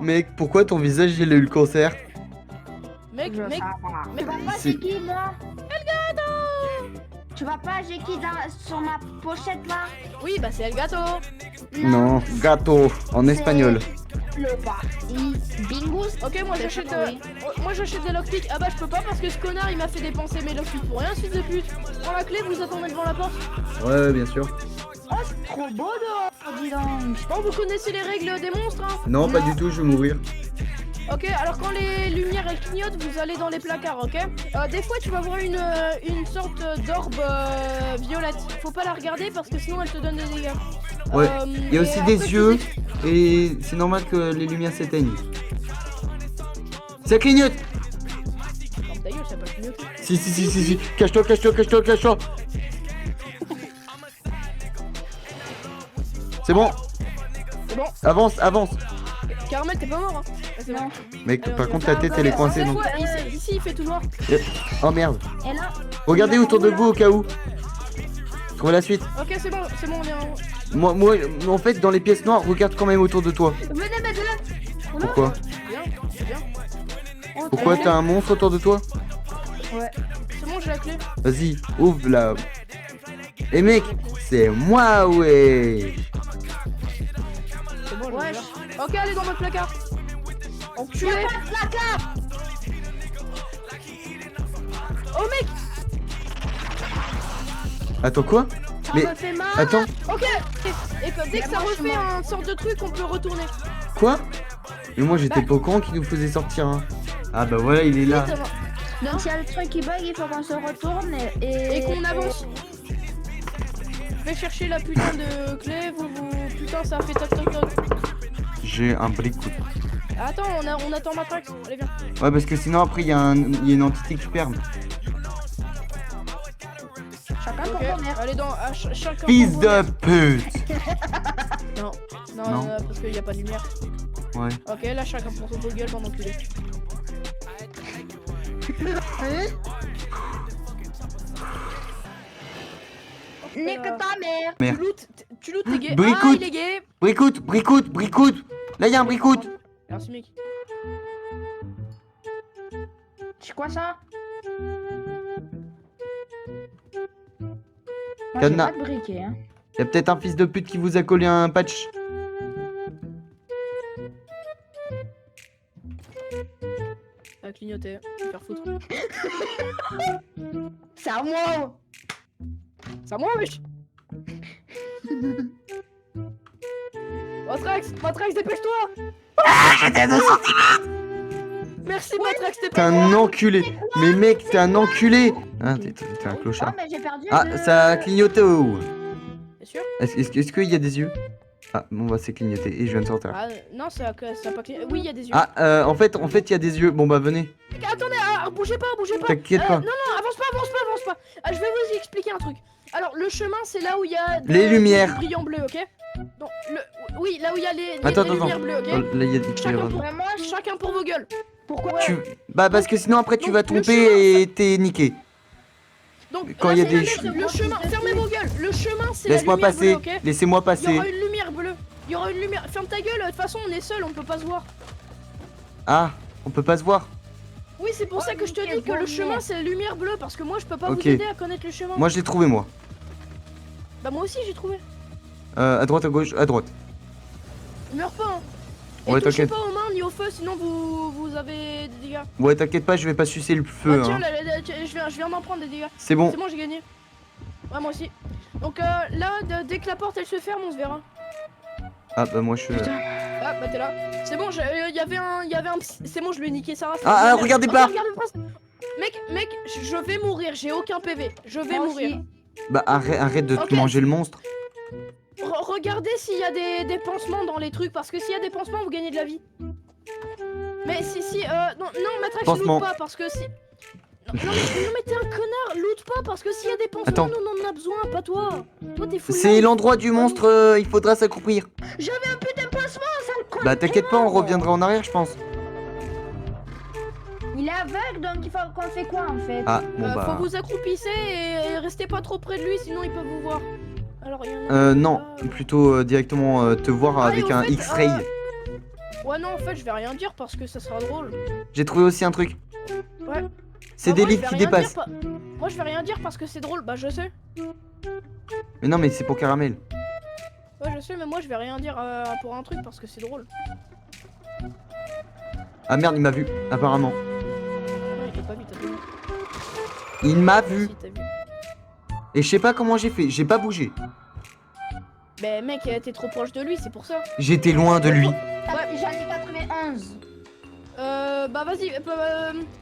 Mec, pourquoi ton visage il a eu le cancer? Mec, Tu vas pas C'est- j'ai qui moi? Tu vas pas j'ai qui sur ma pochette là? oui, bah c'est El Gato. Non, gâteau, en espagnol. Le parti Bingus. Ok, moi j'achète des lockpicks. Ah bah je peux pas parce que ce connard il m'a fait dépenser mes lockpicks pour rien, fils de pute. Prends la clé, vous attendez devant la porte. Ouais, bien sûr. Oh, c'est trop beau dehors, dis donc. Bon, vous connaissez les règles des monstres, hein? Non, pas du tout, je vais mourir. Ok, alors quand les lumières elles clignotent, vous allez dans les placards, ok? Des fois tu vas voir une sorte d'orbe violette. Faut pas la regarder parce que sinon elle te donne des dégâts. Ouais, il y a et aussi après, des tu yeux sais- et c'est normal que les lumières s'éteignent. Ça clignote! Ferme ta gueule, ça peut clignoter. Si. Cache-toi. C'est bon, C'est bon, avance. Caramel, t'es pas mort, hein? Ah, c'est bon. Mec, Allez, par on contre, y va. ta tête elle est Ok, coincée cette donc. fois, ici il fait tout noir. Oh merde. Et là, Regardez autour de vous au cas où. Trouvez la suite. Ok, c'est bon, on vient. Moi, en fait, dans les pièces noires, regarde quand même autour de toi. venez maintenant. Pourquoi? Bien, c'est bien. Pourquoi t'as un monstre autour de toi? C'est bon, j'ai la clé. Vas-y, ouvre là. Eh mec, c'est moi, ouais. C'est bon, Ouais. Ok, allez dans votre placard. Enculé. Oh mec. Attends, quoi? Ça Mais me fait mal. attends, Ok. Et comme dès que ça refait un sorte de truc, on peut retourner. quoi? Mais moi j'étais pas au courant qu'il nous faisait sortir. Hein. Ah bah voilà, il est là. Vite, Donc s'il y a le truc qui bug, il faut qu'on se retourne et et qu'on avance. Je vais chercher la putain de clé, putain ça a fait toc toc toc. J'ai un bricot. Attends, on attend Matrax, allez viens. Ouais, parce que sinon après il y a une entité qui perd. chacun Ok, pour combien. allez dans chacun. Fils pour de vous. pute. Non, Non. parce qu'il y a pas de lumière. Ouais. Ok, là chacun pour son gueule pendant que Nique ta mère. Merde. Tu lootes, t'es gay. Bricoute. Ah, il est gay. Bricoute. Là il y a un bricout. Merci mec. C'est quoi ça? Moi, j'ai Cadenas. pas de briquet, hein. Il y a peut-être un fils de pute qui vous a collé un patch. Ça a clignoté, je vais faire foutre. C'est à moi. C'est à moi, wesh. Matrax, dépêche-toi. Merci Matrax, t'es T'es pas un mort. enculé. Mais mec, t'es un enculé. Hein, t'es un Oh, clochard. mais j'ai perdu. Ah, ça a clignoté. Oh. T'es sûr? Est-ce qu'il y a des yeux? Ah, bon bah c'est clignoté et je viens de sortir. Ah non, ça a pas clignoté. Oui, il y a des yeux. Ah, en fait, il y a des yeux. Bon bah venez. Attendez, bougez pas. T'inquiète pas. Non, avance pas. Je vais vous expliquer un truc. Alors, le chemin, c'est là où il y a Les lumières. brillants bleus, ok? Donc, oui, là où il y a les Attends. lumières bleues, Oh, ok? là, il y a des Chacun pour, Mais moi, chacun pour vos gueules. pourquoi? Bah parce que sinon après tu Donc, vas le tromper et t'es niqué. Donc, Quand là, il y a c'est des le chemin, fermez vos gueules. Le chemin, c'est la Laisse-moi lumière passer. bleue, ok? Laissez-moi Il y passer. aura une lumière bleue. Il y aura une lumière. Ferme ta gueule, de toute façon, on est seul, on peut pas se voir. Ah, on peut pas se voir. Oui, c'est pour ça que je te dis que le chemin, c'est la lumière bleue, parce que moi, je peux pas Ok. vous aider à connaître le chemin. Moi je l'ai trouvé moi. Bah, moi aussi, j'ai trouvé. À droite, à gauche, à droite. Meurs pas, hein. Et Ouais, touchez t'inquiète. pas aux mains ni au feu, sinon vous avez des dégâts. Ouais, t'inquiète pas, je vais pas sucer le feu. Tiens, Hein. tiens, je viens d'en prendre des dégâts. C'est bon. C'est bon, j'ai gagné. Ouais, moi aussi. Donc là, dès que la porte elle se ferme, on se verra. Ah bah moi je. Ah, bah t'es là. C'est bon, il y avait un. C'est bon, je lui ai niqué sa race. Ah, regardez pas. Regardez pas. Mec, je vais mourir, j'ai aucun PV. Je vais Moi mourir. aussi. Bah arrête de Ok. te manger le monstre. Regardez s'il y a des pansements dans les trucs, parce que s'il y a des pansements, vous gagnez de la vie. Mais non, Matrax, Pansement. loot pas, parce que si... Non mais t'es un connard, loot pas, parce que s'il y a des pansements, Attends. nous on en a besoin, pas toi. Toi t'es fou. C'est l'endroit du monstre, il faudra s'accroupir. J'avais un putain de pansement, sale con. Bah t'inquiète pas, on reviendra en arrière je pense. Il est aveugle, donc il faut qu'on fait quoi en fait? Ah bon Faut bah. vous accroupissez et restez pas trop près de lui, sinon il peut vous voir. Alors il y en a... Non, plutôt directement te voir Ah, avec et au un fait, X-ray. Ouais, non, en fait, je vais rien dire parce que ça sera drôle. J'ai trouvé aussi un truc. Ouais. C'est Bah, des moi, je livres vais qui rien dire dépassent. Moi, je vais rien dire parce que c'est drôle. Bah, je sais. Mais non, mais c'est pour Caramel. Ouais, je sais, mais moi, je vais rien dire pour un truc parce que c'est drôle. Ah merde, il m'a vu, apparemment. Non, il t'a pas vu, t'as vu. Il m'a vu. Si, t'as vu. Et je sais pas comment j'ai fait, j'ai pas bougé. Mais mec, t'es trop proche de lui, c'est pour ça. J'étais loin de lui. J'en ai 91. Bah, vas-y,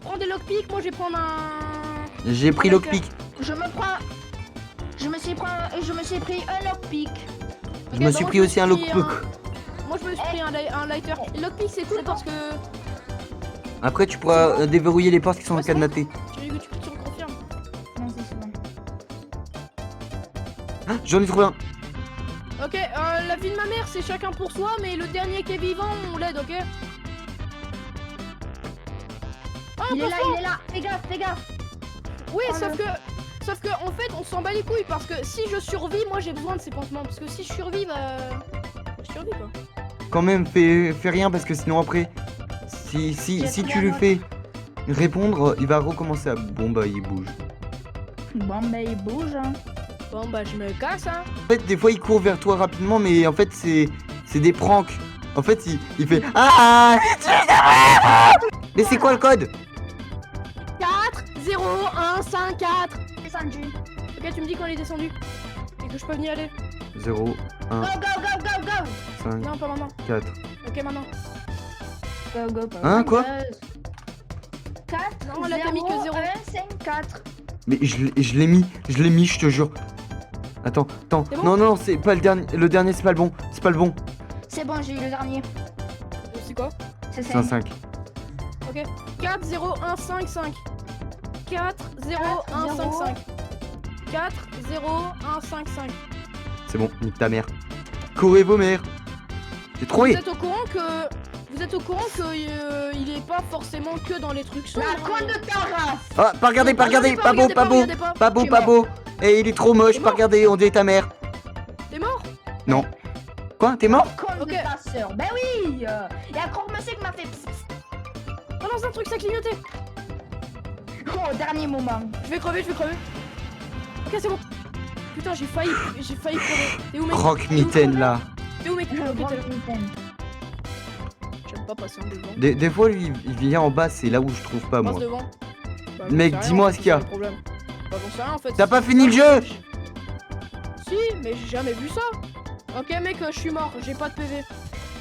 prends des lockpicks. Moi, je vais prendre un. J'ai pris lockpick. Je me suis pris un lockpick. Je me suis pris aussi un lockpick. Moi, je me suis pris un lighter. Et lockpick, c'est cool parce que. Après, tu pourras déverrouiller les portes qui sont cadenatées. Tu me confirmes. Non, c'est bon. Ah, j'en ai trouvé un. Ok, la vie de ma mère, c'est chacun pour soi, mais le dernier qui est vivant, on l'aide, ok? Ah, Il est là, attention. il est là. Fais gaffe. Oui, Oh, sauf que, en fait, on s'en bat les couilles parce que si je survis, moi j'ai besoin de ces pansements. Parce que si je survis, bah. Je survis quoi. Quand même, fais rien parce que sinon après, si tu lui fais répondre, il va recommencer à... Bon bah, il bouge. Bon, bah, il bouge. Hein. Bon, bah, je me casse, hein. En fait, des fois, il court vers toi rapidement, mais en fait, c'est des pranks. En fait, il fait... Ah. Mais c'est quoi le code? 4, 0, 1, 5, 4. Descendu. Ok, tu me dis qu'on est descendu. Et que je peux venir aller. 0, 1, Go, go, go, go, go. 5, Non, pas maintenant. 4. Ok, maintenant. Go, go, go. Hein, quoi? 4, Non, là, t'as mis que 0. 1, 5, 4. Mais je l'ai mis, je te jure. Attends. C'est bon Non, c'est pas le dernier. Le dernier, c'est pas le bon. C'est pas le bon. C'est bon, j'ai eu le dernier. C'est quoi? C'est C'est un 5. 5. Ok. 4, 0, 1, 5, 5. 4, 0, 1, 5, 5. 4, 0, 1, 5, 5. C'est bon, nique ta mère. Courez vos mères. J'ai trouvé. Vous êtes au courant que il est pas forcément que dans les trucs sombres. La coin de ta race. Ah, pas regarder, pas regarder. Pas beau, pas beau. regardez pas. Pas beau, Tu es pas mort. beau. Et il est trop moche, T'es pas mort. regarder. On dit ta mère. T'es mort? Non. Quoi? T'es mort? Con Ok. de ta sœur. Ben oui. Il y a encore monsieur qui m'a fait. Pss, pss. Balance un truc, ça clignotait. Oh, dernier moment. Je vais crever. Ok, c'est bon. Putain, j'ai failli crever. T'es où, mec? Croque-mitaine là. T'es où, mec? Le Ok, grand t'es là. mitaine. J'aime pas passer en devant. Des fois, lui, il vient en bas. C'est là où je trouve pas, Passe moi. devant. Bah, j'en Mec, sais rien, dis-moi en fait, ce qu'il y a. c'est le problème. Bah, j'en sais rien en fait. T'as pas fini le jeu? Si, mais j'ai jamais vu ça. Ok, mec, je suis mort, j'ai pas de PV.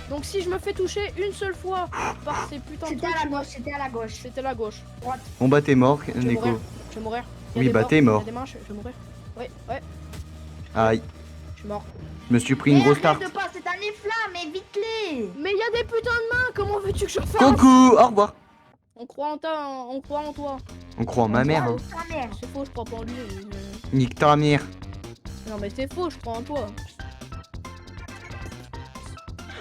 Donc, si je me fais toucher une seule fois par ces putains de C'était trucs, à la gauche, c'était à la gauche. c'était la gauche. Bon bah, t'es mort, Je vais mourir. Neko. Je vais mourir. Oui, bah, t'es mort. Il y a des mains, je vais mourir. Ouais, Aïe. je suis mort. Je me suis pris une grosse arrête tarte. de passer dans les flammes, évite-les. Mais il y a des putains de mains, comment veux-tu que je fasse? Coucou, au revoir. On croit en toi. On croit en ma mère. Hein. Ta mère. C'est faux, je crois pas en lui. Nique ta mère. Non, mais c'est faux, je crois en toi.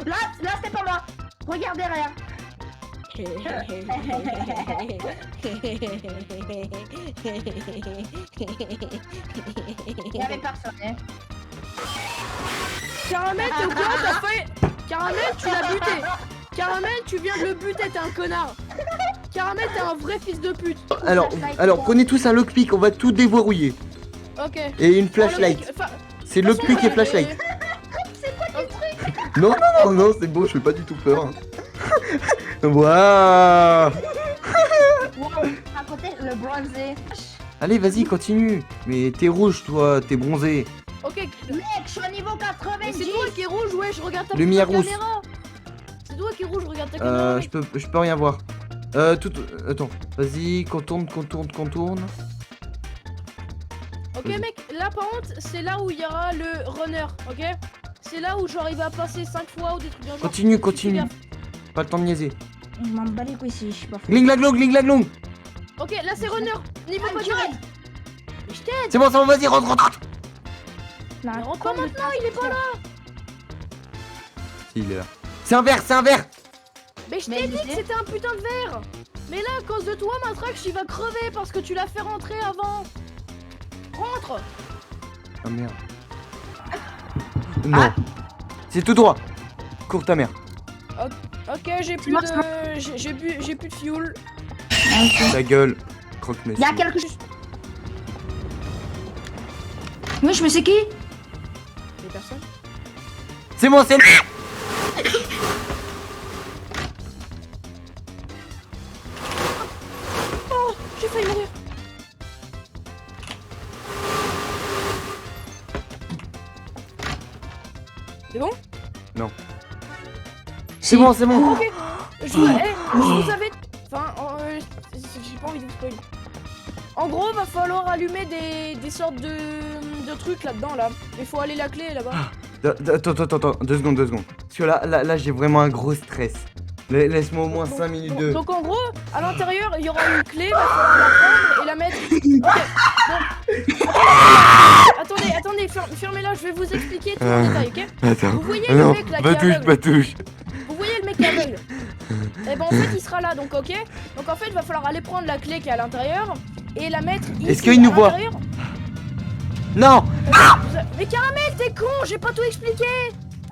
Là, c'est pas moi. Regarde derrière. Il y avait personne. Hein. Caramel, t'es au courant, t'as fait. Caramel, tu l'as buté. Caramel, tu viens de le buter, t'es un connard. Caramel, t'es un vrai fils de pute. Alors, prenez tous un lockpick, on va tout déverrouiller. Ok. Et une flashlight. C'est lockpick et flashlight. Non, c'est bon, je fais pas du tout peur. Hein. Waouh. Wow, à côté, le bronzé. Allez, vas-y, continue. Mais t'es rouge, toi, t'es bronzé. Ok. Mec, je suis au niveau Mais 90. c'est toi qui est rouge, ouais, je regarde ta Lumière putain de rousse. caméra. C'est toi qui est rouge, regarde ta caméra. Je peux rien voir. Attends, vas-y, contourne. Ok, vas-y. mec, là par contre, c'est là où il y aura le runner, ok? C'est là où genre il va passer 5 fois ou des trucs dans le genre. Continue. Fais gaffe. Pas le temps de niaiser. Je m'en bats les couilles si je suis pas fou. Gling glaglong. Ok, là c'est runner. Niveau pas direct. Mais je t'aide. C'est bon, vas-y, rentre. La Mais rentre con pas de maintenant, ta il est pas sœur. là. Si, il est là. C'est un verre. Mais je Mais t'ai dit il que est- c'était un putain de verre. Mais là, à cause de toi, Matrax, il va crever parce que tu l'as fait rentrer avant. Rentre. Ah merde. Non. C'est tout droit. Cours ta mère. Ok, j'ai plus marche, de... J'ai plus de fuel. Ta gueule, croque-monsieur. Il y a quelque chose. Oui, je me sais qui? Des personnes. C'est moi, c'est lui. Oh, j'ai failli mourir. C'est bon? C'est bon, c'est bon. Ok. Je vous avais... Enfin, j'ai pas envie de vous spoiler. En gros, va falloir allumer des sortes de trucs là-dedans, là. Il faut aller la clé là-bas. Attends, 2 secondes. Parce que là j'ai vraiment un gros stress. Laisse-moi au moins 5 minutes de... Donc en gros, à l'intérieur, il y aura une clé, va falloir la prendre et la mettre. Ok, donc... Attendez, fermez-la, je vais vous expliquer tout en détail, ok? Attends, Vous voyez le non, mec là qui est aveugle? Batouche. Vous voyez le mec aveugle? Et ben en fait il sera là, donc ok? Donc en fait il va falloir aller prendre la clé qui est à l'intérieur et la mettre ici. Est-ce qu'il nous à voit? l'intérieur. Non. Mais Caramel, t'es con, j'ai pas tout expliqué!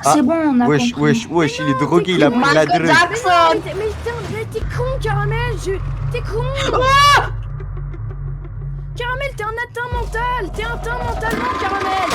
Ah, C'est bon, on a compris. Wesh, il est drogué, il a pris la Michael drogue. Jackson. Mais t'es con, Caramel! T'es con! Caramel, t'es un atteint mental! T'es atteint mentalement, Caramel!